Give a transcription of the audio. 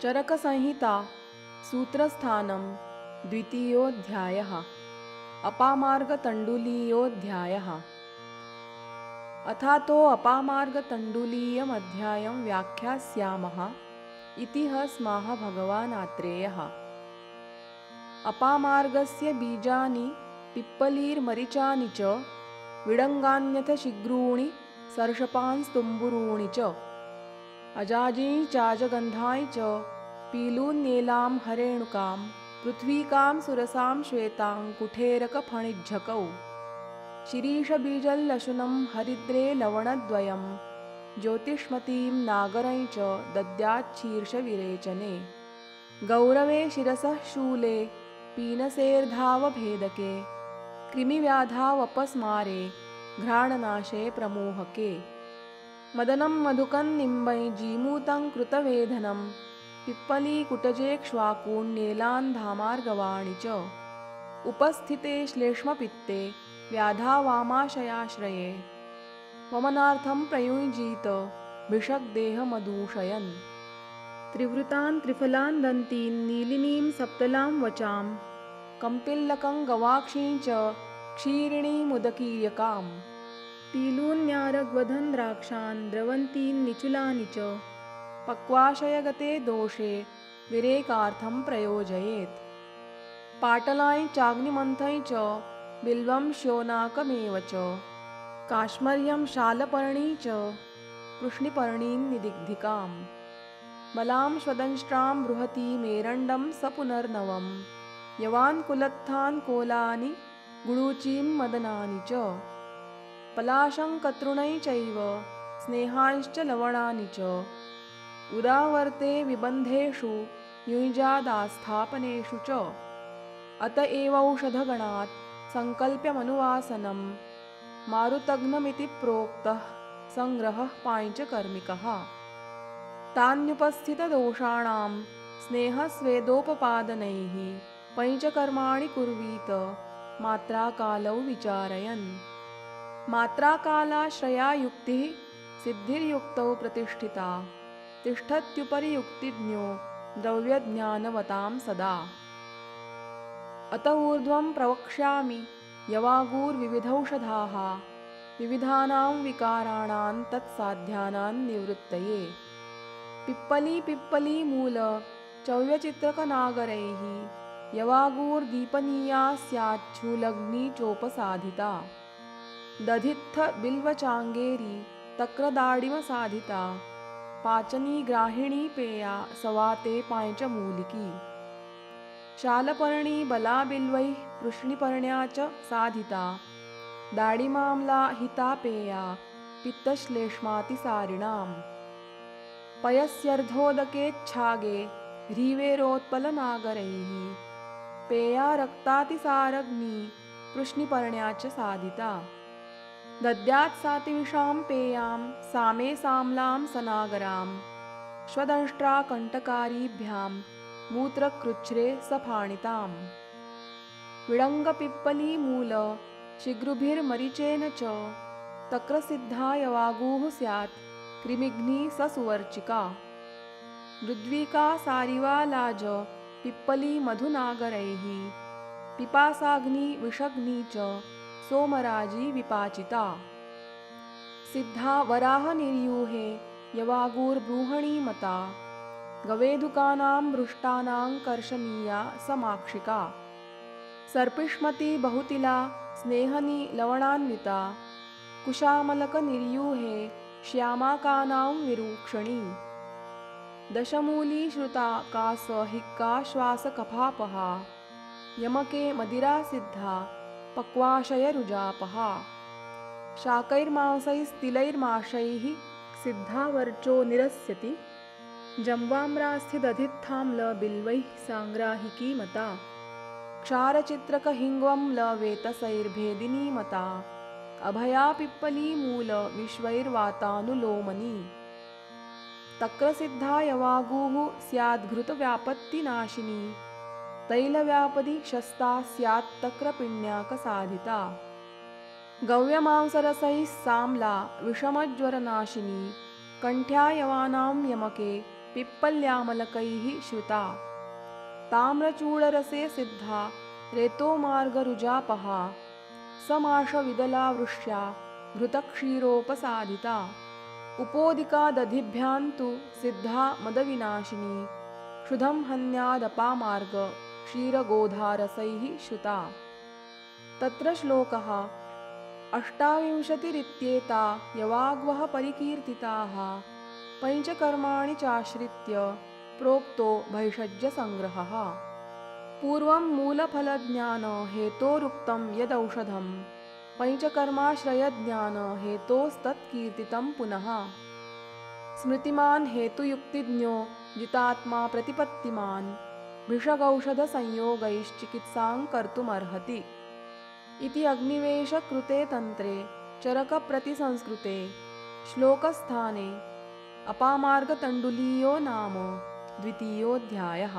चरकसंहिता सूत्रस्थानं द्वितीयोऽध्यायः। अपामार्गतण्डुलीयोऽध्यायः। अथातो अपामार्गतण्डुलीयमध्यायं व्याख्यास्यामः इति स्मः भगवान् आत्रेयः। अपामार्गस्य बीजानि पिप्पलीर्मरिचानि च विडङ्गान्यथ शिग्रूणि सर्षपांस्तुम्बुरूणि च अजाजीं चाजगन्धाय च पीलून्येलां हरेणुकां पृथ्वीकां सुरसां श्वेतां कुठेरकफणिज्झकौ शिरीषबीजल्लशुनं हरिद्रे लवणद्वयं ज्योतिष्मतीं नागरं च दद्याच्छीर्षविरेचने गौरवे शिरसः शूले पीनसेर्धावभेदके कृमिव्याधावपस्मारे घ्राणनाशे प्रमोहके मदनं मधुकं निम्बै जीमूतं कृतवेधनं पिप्पलीकुटजेक्ष्वाकून्येलान्धामार्गवाणि च उपस्थिते श्लेष्मपित्ते व्याधावामाशयाश्रये वमनार्थं प्रयुञ्जीत भिषग्देहमदूषयन् त्रिवृतान् त्रिफलान् दन्तीन् नीलिनीं सप्तलां वचां कम्पिल्लकं गवाक्षीं च क्षीरिणीमुदकीयकाम् पीलून्यारग्वधन् द्राक्षान् द्रवन्तीन् निचुलानि च पक्वाशयगते दोषे विरेकार्थं प्रयोजयेत् पाटलाय चाग्निमन्थै च बिल्वं श्योनाकमेव च काश्मर्यं शालपर्णी च कृष्णिपर्णीं निदिग्धिकां बलां स्वदंष्ट्रां बृहतीमेरण्डं स पुनर्नवं यवान्कुलत्थान् कोलानि गुडूचीं मदनानि च पलाशं कतृणै चैव स्नेहांश्च लवणानि च उदावर्ते विबन्धेषु युञ्जादास्थापनेषु च अत एवौषधगणात् सङ्कल्प्यमनुवासनं मारुतघ्नमिति प्रोक्तः सङ्ग्रहः पाञ्चकर्मिकः तान्युपस्थितदोषाणां स्नेहस्वेदोपपादनैः पञ्चकर्माणि कुर्वीत मात्राकालौ विचारयन् मात्राकालाश्रया युक्तिः सिद्धिर्युक्तौ प्रतिष्ठिता तिष्ठत्युपरि युक्तिज्ञो द्रव्यज्ञानवतां सदा अत ऊर्ध्वं प्रवक्ष्यामि यवागुर्विविधौषधाः विविधानां विकाराणां तत्साध्यानां निवृत्तये पिप्पलीमूल चव्यचित्रकनागरैः यवागुर्दीपनीया स्याच्छूलग्निचोपसाधिता दधित्थ बिल्वचाङ्गेरी तक्रदाडिमसाधिता पाचनी ग्राहिणी पेया सवाते पाञ्चमूलिकी शालपर्णी बलाबिल्वैः पृश्निपर्ण्या च साधिता दाडिमाम्ला हिता पेया पित्तश्लेष्मातिसारिणाम् पयस्यर्धोदकेच्छागे ह्रीवेरोत्पलनागरैः पेया रक्तातिसारग्नि पृश्निपर्ण्या च साधिता दद्यात्सातिविषां पेयां सामे साम्लां सनागरां श्वदंष्ट्रा कण्टकारीभ्यां मूत्रकृच्छ्रे सफाणिताम् विडङ्गपिप्पलीमूल शिग्रुभिर्मरिचेन च तक्रसिद्धा यवागुः स्यात् कृमिघ्नी ससुवर्चिका मृद्विका सारिवालाज पिप्पलीमधुनागरैः पिपासाग्नि विषग्नि च सोमराजी विपाचिता सिद्धा वराहनिर्यूहे यवागुर्बृहणीमता गवेदुकानां मृष्टानां कर्षणीया समाक्षिका सर्पिष्मती बहुतिला स्नेहनी लवणान्विता कुशामलकनिर्यूहे श्यामाकानां विरूक्षणी दशमूली श्रुता कासहिक्का श्वासकफापहा यमके मदिरासिद्धा पक्वाशयरुजापहा शाकैर्मांसैस्तिलैर्माशैः सिद्धा वर्चो निरस्यति जम्वाम्रास्थिदधित्थाम्लबिल्वैः साङ्ग्राहिकी मता क्षारचित्रकहिङ्ग्वम्लवेतसैर्भेदिनी मता अभया पिप्पलीमूल विश्वैर्वातानुलोमनी तक्रसिद्धा यवागुः स्याद्घृतव्यापत्तिनाशिनी तैलव्यापदी शस्ता स्यात्तक्रपिण्याकसाधिता गव्यमांसरसैः साम्ला विषमज्वरनाशिनी कण्ठ्या यवानां यमके पिप्पल्यामलकैः श्रुता ताम्रचूडरसे सिद्धा रेतोमार्गरुजापहा समाशविदलावृष्या घृतक्षीरोपसादिता उपोदिका दधिभ्यां तु सिद्धा मदविनाशिनी क्षुधं हन्यादपामार्ग क्षीरगोधारसैः श्रुता। तत्र श्लोकः अष्टाविंशतिरित्येता यवाग्वः परिकीर्तिताः पञ्चकर्माणि चाश्रित्य प्रोक्तो भैषज्यसङ्ग्रहः। पूर्वं मूलफलज्ञानहेतोरुक्तं यदौषधं पञ्चकर्माश्रयज्ञानहेतोस्तत्कीर्तितं पुनः। स्मृतिमान् हेतुयुक्तिज्ञो जितात्मा प्रतिपत्तिमान् भिषगौषधसंयोगैश्चिकित्सां कर्तुमर्हति इति अग्निवेशकृते तन्त्रे चरकप्रतिसंस्कृते श्लोकस्थाने अपामार्गतण्डुलीयो नाम द्वितीयोऽध्यायः।